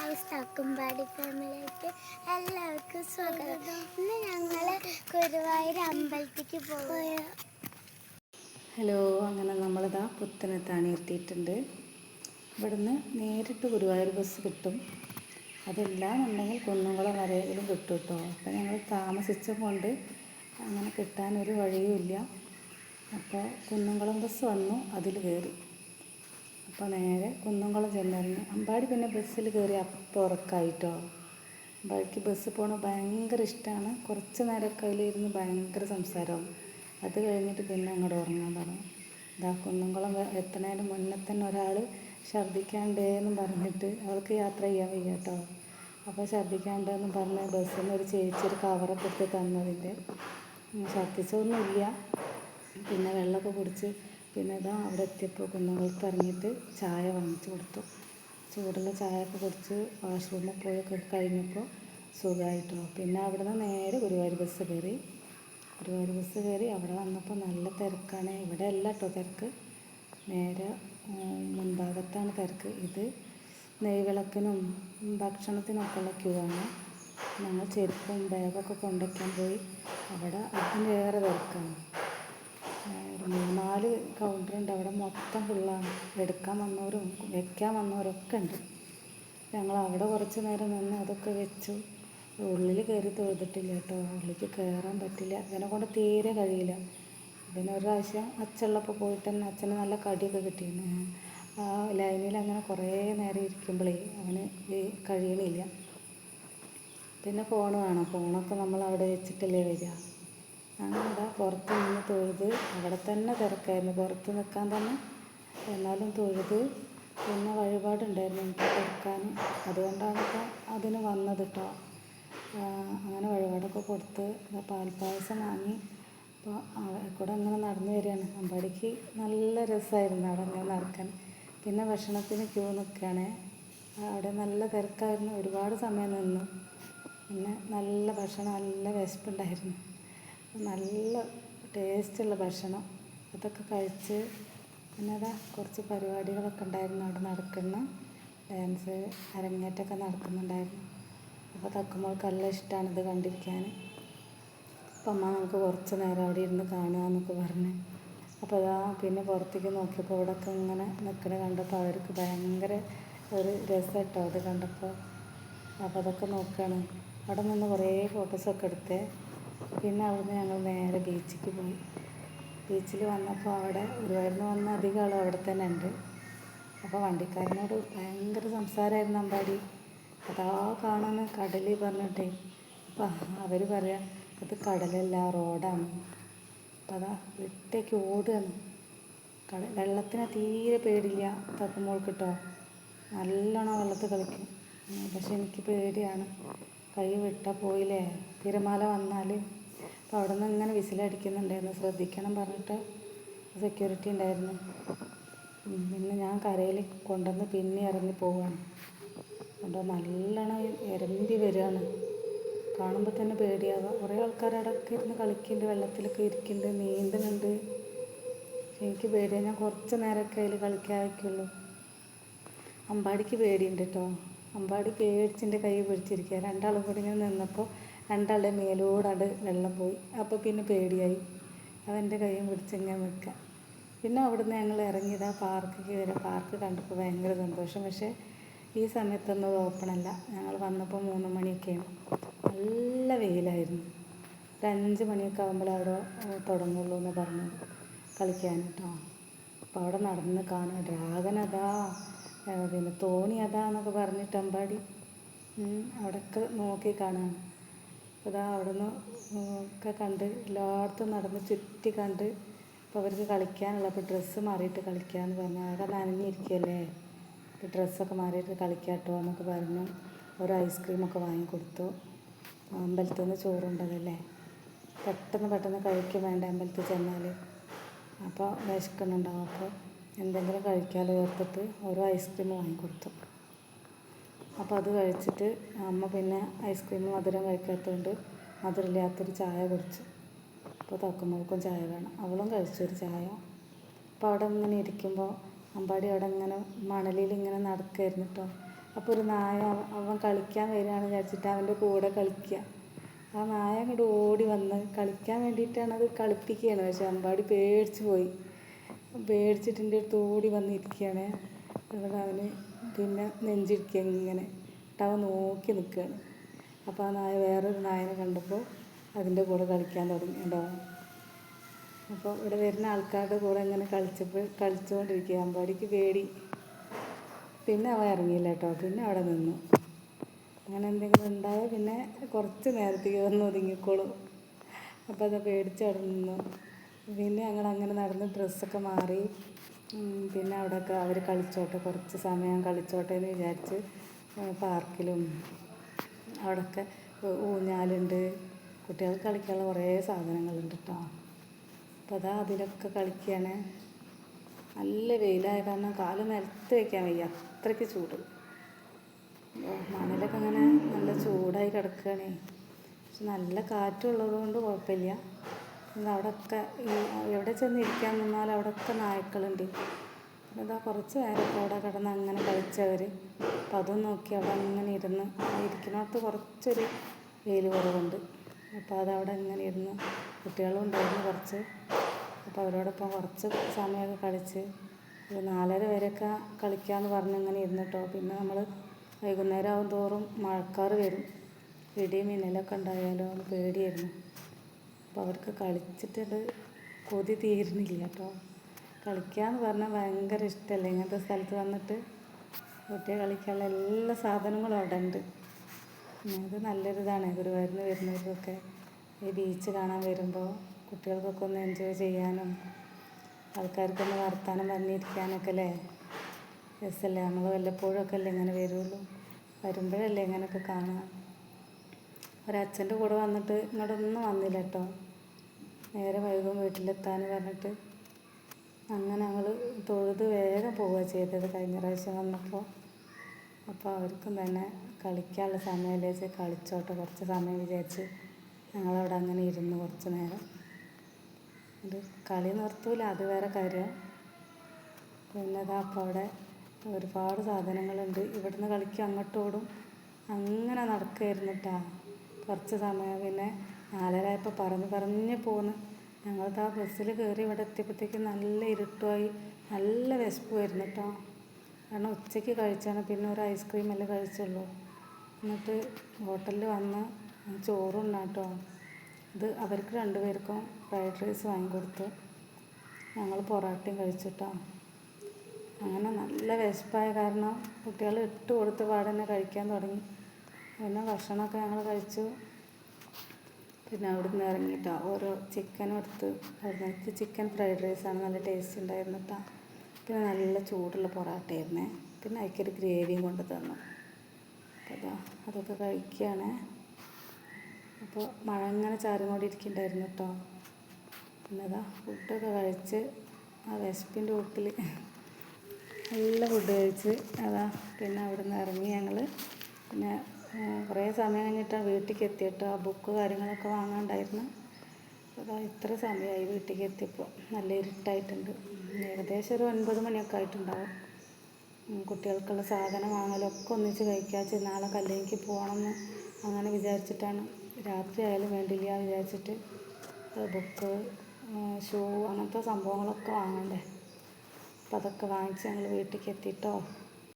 Guys, തക്കുംപാടി ഫാമിലിക്ക് എല്ലാവർക്കും സ്വാഗതം. ഇന്ന് ഞങ്ങൾ ഗുരുവായൂർ അമ്പലത്തിലേക്ക് പോയ. ഹലോ, അങ്ങനെ നമ്മളിതാ പുത്തനത്താണി എത്തിയിട്ടുണ്ട്. ഇവിടുന്ന് നേരിട്ട് ഗുരുവായൂർ ബസ് കിട്ടും. അതില്ലാന്നുണ്ടെങ്കിൽ കുന്നുകുളം വരെയെങ്കിലും കിട്ടും കേട്ടോ. അപ്പോൾ ഞങ്ങൾ താമസിച്ച കൊണ്ട് അങ്ങനെ കിട്ടാനൊരു വഴിയുമില്ല. അപ്പോൾ കുന്നുകുളം ബസ് വന്നു, അതിൽ കയറി. അപ്പോൾ നേരെ കുന്നുകുളം ചെന്നിറങ്ങി. അമ്പാടി പിന്നെ ബസ്സിൽ കയറി അപ്പോൾ ഉറക്കായിട്ടോ. അമ്പാടിക്ക് ബസ് പോകണത് ഭയങ്കര ഇഷ്ടമാണ്. കുറച്ച് നേരമൊക്കെ അതിലിരുന്ന് ഭയങ്കര സംസാരമാവും. അത് കഴിഞ്ഞിട്ട് പിന്നെ അങ്ങോട്ട് ഉറങ്ങാൻ പറഞ്ഞു. ഇതാ കുന്നുകുളം എത്തുന്നതിന് മുന്നേ തന്നെ ഒരാൾ ഛർദ്ദിക്കാണ്ടെന്നും പറഞ്ഞിട്ട്, അവൾക്ക് യാത്ര ചെയ്യാൻ വയ്യ കേട്ടോ. അപ്പോൾ ഛർദ്ദിക്കാണ്ടെന്നും പറഞ്ഞ് ബസ്സിൽ നിന്ന് ഒരു ചേച്ചി ഒരു കവറൊക്കെ എടുത്ത് തന്നതിൻ്റെ ഛർദ്ദിച്ചൊന്നുമില്ല. പിന്നെ വെള്ളമൊക്കെ കുടിച്ച് പിന്നെ ഇതാ അവിടെ എത്തിയപ്പോൾ കുന്നുകുളത്ത് ഇറങ്ങിയിട്ട് ചായ വാങ്ങിച്ചു കൊടുത്തു. ചൂടുള്ള ചായയൊക്കെ കുടിച്ച് വാഷ്റൂമിൽ പോയൊക്കെ കഴിഞ്ഞപ്പോൾ സുഖമായിട്ടോ. പിന്നെ അവിടെ നിന്ന് നേരെ ഗുരുവായൂർ ബസ് കയറി. ഗുരുവായൂർ ബസ് കയറി അവിടെ വന്നപ്പോൾ നല്ല തിരക്കാണ്. ഇവിടെ അല്ല കേട്ടോ തിരക്ക്, നേരെ മുൻഭാഗത്താണ് തിരക്ക്. ഇത് നെയ്വിളക്കിനും ഭക്ഷണത്തിനൊക്കെ ഉള്ള ക്യൂ ആണ്. ഞങ്ങൾ ചെരുപ്പും ബാഗൊക്കെ കൊണ്ടുവയ്ക്കാൻ പോയി. അവിടെ അതിലേറെ തിരക്കാണ്. ഒരു 3-4 കൗണ്ടറുണ്ട്. അവിടെ മൊത്തം ഫുള്ളാണ്. എടുക്കാൻ വന്നവരും വെക്കാൻ വന്നവരൊക്കെ ഉണ്ട്. ഞങ്ങൾ അവിടെ കുറച്ച് നേരം നിന്ന് അതൊക്കെ വെച്ചു. ഉള്ളിൽ കയറി തൊഴുതിട്ടില്ല കേട്ടോ. ഉള്ളിലേക്ക് കയറാൻ പറ്റില്ല, അതിനെ കൊണ്ട് തീരെ കഴിയില്ല. പിന്നെ ഒരു പ്രാവശ്യം അച്ഛനുള്ളപ്പോൾ പോയിട്ട് തന്നെ അച്ഛന് നല്ല കടിയൊക്കെ കിട്ടിയിരുന്നു. ആ ലൈനിൽ അങ്ങനെ കുറേ നേരം ഇരിക്കുമ്പോഴേ അവന് കഴിയണില്ല. പിന്നെ ഫോൺ വേണം. ഫോണൊക്കെ നമ്മൾ അവിടെ വെച്ചിട്ടല്ലേ വരിക. അങ്ങനെ പുറത്ത് നിന്ന് തൊഴുത്. അവിടെ തന്നെ തിരക്കായിരുന്നു, പുറത്ത് നിൽക്കാൻ തന്നെ. എന്നാലും തൊഴുത്. പിന്നെ വഴിപാടുണ്ടായിരുന്നു എനിക്ക് കൊടുക്കാൻ, അതുകൊണ്ടാണ് ഇപ്പോൾ അതിന് വന്നത് കേട്ടോ. അങ്ങനെ വഴിപാടൊക്കെ കൊടുത്ത് പാൽപ്പായസം വാങ്ങി. അപ്പോൾ കൂടെ അങ്ങനെ നടന്നു വരികയാണ്. അമ്പാടിക്ക് നല്ല രസമായിരുന്നു അവിടെ അങ്ങനെ നടക്കാൻ. പിന്നെ ഭക്ഷണത്തിന് ക്യൂ നിൽക്കുകയാണ്. അവിടെ നല്ല തിരക്കായിരുന്നു, ഒരുപാട് സമയം നിന്നു. പിന്നെ നല്ല ഭക്ഷണം, നല്ല വിശപ്പുണ്ടായിരുന്നു. നല്ല ടേസ്റ്റുള്ള ഭക്ഷണം അതൊക്കെ കഴിച്ച്. പിന്നെ അതാ കുറച്ച് പരിപാടികളൊക്കെ ഉണ്ടായിരുന്നു അവിടെ നടക്കുന്ന. ഡാൻസ് അരങ്ങേറ്റമൊക്കെ നടക്കുന്നുണ്ടായിരുന്നു. അപ്പോൾ തക്കുമോൾക്ക് നല്ല ഇഷ്ടമാണ് ഇത് കണ്ടിരിക്കാൻ. അപ്പം അമ്മ നമുക്ക് കുറച്ച് നേരം അവിടെ ഇരുന്ന് കാണുക പറഞ്ഞ്. അപ്പോൾ അതാ പിന്നെ പുറത്തേക്ക് നോക്കിയപ്പോൾ ഇവിടെയൊക്കെ ഇങ്ങനെ നിൽക്കണ കണ്ടപ്പോൾ അവർക്ക് ഭയങ്കര ഒരു രസം കേട്ടോ അത് കണ്ടപ്പോൾ. അപ്പോൾ അതൊക്കെ നോക്കുകയാണ്. അവിടെ നിന്ന് കുറേ ഫോട്ടോസൊക്കെ എടുത്തേ. പിന്നെ അവിടുന്ന് ഞങ്ങൾ നേരെ ബീച്ചിലേക്ക് പോയി. ബീച്ചിൽ വന്നപ്പോൾ അവിടെ ഗുരുവായൂരിൽ വന്ന അധികം ആളും അവിടെ തന്നെ ഉണ്ട്. അപ്പോൾ വണ്ടിക്കാരനോട് ഭയങ്കര സംസാരമായിരുന്നു അമ്പാടി. അതാ കാണുന്ന കടൽ പറഞ്ഞിട്ടേ. അപ്പം അവർ പറയാം അത് കടലല്ല, റോഡാണ്. അപ്പം അതാ വിട്ടേക്ക് ഓടുകയാണ്. വെള്ളത്തിന് തീരെ പേടില്ല തക്കുമ്പോൾക്ക് കേട്ടോ. നല്ലോണം വെള്ളത്തിൽ കളിക്കും. പക്ഷെ എനിക്ക് പേടിയാണ്. കൈ വിട്ടാൽ പോയില്ലേ, തിരമാല വന്നാൽ. അപ്പോൾ അവിടെ നിന്ന് ഇങ്ങനെ വിസിലടിക്കുന്നുണ്ടായിരുന്നു, ശ്രദ്ധിക്കണം പറഞ്ഞിട്ട് സെക്യൂരിറ്റി ഉണ്ടായിരുന്നു. പിന്നെ ഞാൻ കരയിൽ കൊണ്ടുവന്ന് പിന്നെ ഇറങ്ങി പോവുകയാണ്. അപ്പോൾ നല്ലോണം ഇരമ്പി വരികയാണ്. കാണുമ്പോൾ തന്നെ പേടിയാവുക. കുറേ ആൾക്കാർ അവിടെയൊക്കെ ഇരുന്ന് കളിക്കുന്നുണ്ട്, വെള്ളത്തിലൊക്കെ ഇരിക്കുന്നുണ്ട്, നീന്തുന്നുണ്ട്. എനിക്ക് പേടിയാണ്. ഞാൻ കുറച്ച് നേരമൊക്കെ അതിൽ കളിക്കാതിരിക്കുള്ളൂ. അമ്പാടിക്ക് പേടിയുണ്ട് കേട്ടോ. അമ്പാടി പേടിച്ചിൻ്റെ കൈ പിടിച്ചിരിക്കുക. രണ്ടാളും കൂടി ഇങ്ങനെ നിന്നപ്പോൾ രണ്ടാളുടെ മേലോടാണ്ട് വെള്ളം പോയി. അപ്പോൾ പിന്നെ പേടിയായി. അവൻ്റെ കൈയും പിടിച്ചിങ്ങനെ നിൽക്കുക. പിന്നെ അവിടുന്ന് ഞങ്ങൾ ഇറങ്ങിയതാ പാർക്കിലേക്ക് വരാം. പാർക്ക് കണ്ടപ്പോൾ ഭയങ്കര സന്തോഷം. പക്ഷേ ഈ സമയത്തൊന്നും അത് ഓപ്പണല്ല. ഞങ്ങൾ വന്നപ്പോൾ 3 മണിയൊക്കെയാണ്. നല്ല വെയിലായിരുന്നു. ഒരു 5 മണിയൊക്കെ ആകുമ്പോൾ അവിടെ തുടങ്ങുള്ളൂ എന്ന് പറഞ്ഞു കളിക്കാൻ കേട്ടോ. അപ്പോൾ അവിടെ നടന്ന് കാണുക. ഡ്രാഗൻ അതാ, പിന്നെ തോണി അതാ എന്നൊക്കെ പറഞ്ഞിട്ട് അമ്പാടി അവിടെയൊക്കെ നോക്കി കാണാൻ. അപ്പോൾ ഇതാ അവിടെ നിന്ന് ഒക്കെ കണ്ട് എല്ലായിടത്തും നടന്ന് ചുറ്റി കണ്ട്. അപ്പോൾ അവർക്ക് കളിക്കാനുള്ള, അപ്പോൾ ഡ്രസ്സ് മാറിയിട്ട് കളിക്കാമെന്ന് പറഞ്ഞു. ആകെ നനഞ്ഞിരിക്കുകയല്ലേ, അപ്പോൾ ഡ്രസ്സൊക്കെ മാറിയിട്ട് കളിക്കാട്ടോ എന്നൊക്കെ പറഞ്ഞു. ഒരു ഐസ്ക്രീമൊക്കെ വാങ്ങിക്കൊടുത്തു. അമ്പലത്തിൽ നിന്ന് ചോറുണ്ടതല്ലേ, പെട്ടെന്ന് കഴിക്കും വേണ്ട അമ്പലത്തിൽ ചെന്നാൽ. അപ്പോൾ വിശക്കുന്നുണ്ടാവും. അപ്പോൾ എന്തെങ്കിലും കഴിക്കാമല്ലോ ഓർത്തിട്ട് ഓരോ ഐസ്ക്രീം വാങ്ങിക്കൊടുത്തു. അപ്പോൾ അത് കഴിച്ചിട്ട് അമ്മ പിന്നെ ഐസ്ക്രീം മധുരം കഴിക്കാത്തതുകൊണ്ട് മധുരമില്ലാത്തൊരു ചായ കുടിച്ചു. അപ്പോൾ തക്കുമ്പോൾക്കും ചായ വേണം. അവളും കഴിച്ചൊരു ചായ. അപ്പോൾ അവിടെ ഇങ്ങനെ ഇരിക്കുമ്പോൾ അമ്പാടി അവിടെ ഇങ്ങനെ മണലിൽ ഇങ്ങനെ നടക്കുകയായിരുന്നു കേട്ടോ. അപ്പോൾ ഒരു നായ അവൻ കളിക്കാൻ വരികയാണ് വിചാരിച്ചിട്ട് അവൻ്റെ കൂടെ കളിക്കുക. ആ നായ അങ്ങോട്ട് ഓടി വന്ന് കളിക്കാൻ വേണ്ടിയിട്ടാണ് അത് കളിപ്പിക്കുകയാണ്. പക്ഷെ അമ്പാടി പേടിച്ച് പോയി. പേടിച്ചിട്ട് എൻ്റെ അടുത്ത് ഓടി വന്നിരിക്കുകയാണ്. അവിടെ അവന് പിന്നെ നെഞ്ചിരിക്കുക ഇങ്ങനെ എന്നിട്ട് അവൻ നോക്കി നിൽക്കുകയാണ്. അപ്പോൾ ആ നായ വേറൊരു നായനെ കണ്ടപ്പോൾ അതിൻ്റെ കൂടെ കളിക്കാൻ തുടങ്ങി ഉണ്ടാവും. അപ്പോൾ ഇവിടെ വരുന്ന ആൾക്കാരുടെ കൂടെ ഇങ്ങനെ കളിച്ചുകൊണ്ടിരിക്കുക. അമ്പാടിക്ക് പേടി. പിന്നെ അവൻ ഇറങ്ങിയില്ല കേട്ടോ. പിന്നെ അവിടെ നിന്നു. അങ്ങനെ എന്തെങ്കിലും ഉണ്ടായാൽ പിന്നെ കുറച്ച് നേരത്തേക്ക് വന്ന് ഒതുങ്ങിക്കോളും. അപ്പോൾ അത് പേടിച്ച് അവിടെ നിന്നു. പിന്നെ ഞങ്ങൾ അങ്ങനെ നടന്ന് ഡ്രസ്സൊക്കെ മാറി. പിന്നെ അവിടെയൊക്കെ അവർ കളിച്ചോട്ടെ, കുറച്ച് സമയം കളിച്ചോട്ടെ എന്ന് വിചാരിച്ച് പാർക്കിലും അവിടെയൊക്കെ ഊഞ്ഞാലുണ്ട്, കുട്ടികൾക്ക് കളിക്കാനുള്ള കുറേ സാധനങ്ങളുണ്ട് കേട്ടോ. അപ്പോൾ അതാ അതിലൊക്കെ കളിക്കുകയാണ്. നല്ല വെയിലായ കാരണം കാല് നിലത്ത് വയ്ക്കാൻ വയ്യ, അത്രയ്ക്ക് ചൂട്. മണലൊക്കെ അങ്ങനെ നല്ല ചൂടായി കിടക്കുകയാണ്. പക്ഷെ നല്ല കാറ്റുള്ളത് കൊണ്ട് കുഴപ്പമില്ല. അവിടെയൊക്കെ എവിടെ ചെന്ന് ഇരിക്കാൻ നിന്നാൽ അവിടെയൊക്കെ നായ്ക്കളുണ്ട്. അതാ കുറച്ച് നേരമൊക്കെ അവിടെ കിടന്ന് അങ്ങനെ കളിച്ചവർ. അപ്പം അതും നോക്കി അവിടെ അങ്ങനെ ഇരുന്ന് ഇരിക്കുന്നിടത്ത് കുറച്ചൊരു വെയിൽ കുറവുണ്ട്. അപ്പോൾ അതവിടെ ഇങ്ങനെ ഇരുന്ന് കുട്ടികളും ഉണ്ടായിരുന്നു കുറച്ച്. അപ്പോൾ അവരോടൊപ്പം കുറച്ച് സമയമൊക്കെ കളിച്ച് ഒരു 4:30 വരെയൊക്കെ കളിക്കാമെന്ന് പറഞ്ഞ് ഇങ്ങനെ ഇരുന്നിട്ടോ. പിന്നെ നമ്മൾ വൈകുന്നേരം ആവും തോറും മഴക്കാറ് വരും, ഇടിയും മിന്നലൊക്കെ ഉണ്ടായാലോ എന്ന് പേടിയായിരുന്നു. അപ്പോൾ അവർക്ക് കളിച്ചിട്ട് കൊതി തീരുന്നില്ല കേട്ടോ. കളിക്കാമെന്ന് പറഞ്ഞാൽ ഭയങ്കര ഇഷ്ടമല്ലേ ഇങ്ങനത്തെ സ്ഥലത്ത് വന്നിട്ട്. കുട്ടികൾ കളിക്കാനുള്ള എല്ലാ സാധനങ്ങളും അവിടെ ഉണ്ട്. അത് നല്ലൊരിതാണ് ഗുരുവായൂരിൽ വരുന്നവർക്കൊക്കെ ഈ ബീച്ച് കാണാൻ വരുമ്പോൾ കുട്ടികൾക്കൊക്കെ ഒന്ന് എൻജോയ് ചെയ്യാനും ആൾക്കാർക്കൊന്ന് വർത്താനം പറഞ്ഞിരിക്കാനൊക്കെ അല്ലേ രസമല്ലേ. നമ്മൾ വല്ലപ്പോഴൊക്കെ അല്ലേ ഇങ്ങനെ വരുള്ളൂ. വരുമ്പോഴല്ലേ ഇങ്ങനെയൊക്കെ കാണുക. ഒരച്ഛൻ്റെ കൂടെ വന്നിട്ട് ഇങ്ങോട്ടൊന്നും വന്നില്ല കേട്ടോ. നേരെ വൈകും വീട്ടിലെത്താന്ന് പറഞ്ഞിട്ട് അങ്ങനെ ഞങ്ങൾ തൊഴുത് വേഗം പോവുക ചെയ്തത് കഴിഞ്ഞ പ്രാവശ്യം വന്നപ്പോൾ. അപ്പോൾ അവർക്കും തന്നെ കളിക്കാനുള്ള സമയമല്ലേ വെച്ച് കളിച്ചോട്ടെ കുറച്ച് സമയം വിചാരിച്ച് ഞങ്ങളവിടെ അങ്ങനെ ഇരുന്ന് കുറച്ച് നേരം. ഇത് കളി നിർത്തൂല, അത് വേറെ കാര്യം. പിന്നെ അതാ അപ്പോൾ അവിടെ ഒരുപാട് സാധനങ്ങളുണ്ട്. ഇവിടുന്ന് കളിക്കും അങ്ങോട്ടും ഓടും അങ്ങനെ നടക്കുമായിരുന്നു കേട്ടോ കുറച്ച് സമയം. പിന്നെ 4:30 ആയപ്പോൾ പറഞ്ഞ് പോന്ന്. ഞങ്ങളിതാ ബസ്സിൽ കയറി ഇവിടെ എത്തിയപ്പോഴത്തേക്കും നല്ല ഇരുട്ടുമായി, നല്ല വിശപ്പുമായിരുന്നു കേട്ടോ. കാരണം ഉച്ചയ്ക്ക് കഴിച്ചാണ്, പിന്നെ ഒരു ഐസ്ക്രീം അല്ലേ കഴിച്ചുള്ളൂ. എന്നിട്ട് ഹോട്ടലിൽ വന്ന് ചോറുണ്ണാം കേട്ടോ. ഇത് അവർക്ക് 2 പേർക്കും ഫ്രൈഡ് റൈസ് വാങ്ങിക്കൊടുത്തു. ഞങ്ങൾ പൊറോട്ടയും കഴിച്ചിട്ടോ. അങ്ങനെ നല്ല വിശപ്പായ കാരണം കുട്ടികൾ ഇട്ട് കൊടുത്ത പാടെ തന്നെ കഴിക്കാൻ തുടങ്ങി. പിന്നെ ഭക്ഷണമൊക്കെ ഞങ്ങൾ കഴിച്ചു. പിന്നെ അവിടെ നിന്ന് ഇറങ്ങിയിട്ടോ ഓരോ ചിക്കനും എടുത്ത് അവിടുന്ന് ചിക്കൻ ഫ്രൈഡ് റൈസാണ്, നല്ല ടേസ്റ്റ് ഉണ്ടായിരുന്നു കേട്ടോ. പിന്നെ നല്ല ചൂടുള്ള പൊറോട്ടയായിരുന്നേ. പിന്നെ അതിക്കൊരു ഗ്രേവിയും കൊണ്ട് തന്നു. അപ്പോൾ അതൊക്കെ കഴിക്കുകയാണ്. അപ്പോൾ മഴ ഇങ്ങനെ ചാറിക്കൊണ്ടിരിക്കുന്നുണ്ടായിരുന്നു കേട്ടോ. പിന്നെ ഫുഡൊക്കെ കഴിച്ച് ആ വിശപ്പിൻ്റെ വീട്ടിൽ നല്ല ഫുഡ് കഴിച്ച് പിന്നെ അവിടെ നിന്ന് ഇറങ്ങി ഞങ്ങൾ. പിന്നെ കുറേ സമയം കഴിഞ്ഞിട്ടാണ് വീട്ടിലേക്ക് എത്തിയിട്ടോ. ആ ബുക്ക് കാര്യങ്ങളൊക്കെ വാങ്ങാണ്ടായിരുന്നു. ഇത്ര സമയമായി വീട്ടിലേക്ക് എത്തിയപ്പോൾ. നല്ല ഇരുട്ടായിട്ടുണ്ട്. ഏകദേശം ഒരു 9 മണിയൊക്കെ ആയിട്ടുണ്ടാവും. കുട്ടികൾക്കുള്ള സാധനം വാങ്ങലൊക്കെ ഒന്നിച്ച് കഴിക്കാച്ച് നാളെ കല്യാണിക്ക് പോകണമെന്ന് അങ്ങനെ വിചാരിച്ചിട്ടാണ്. രാത്രി ആയാലും വേണ്ടില്ല വിചാരിച്ചിട്ട് ബുക്ക്, ഷൂ അങ്ങനത്തെ സംഭവങ്ങളൊക്കെ വാങ്ങണ്ടേ. അപ്പോൾ അതൊക്കെ വാങ്ങിച്ച് ഞങ്ങൾ വീട്ടിലേക്ക് എത്തിയിട്ടോ.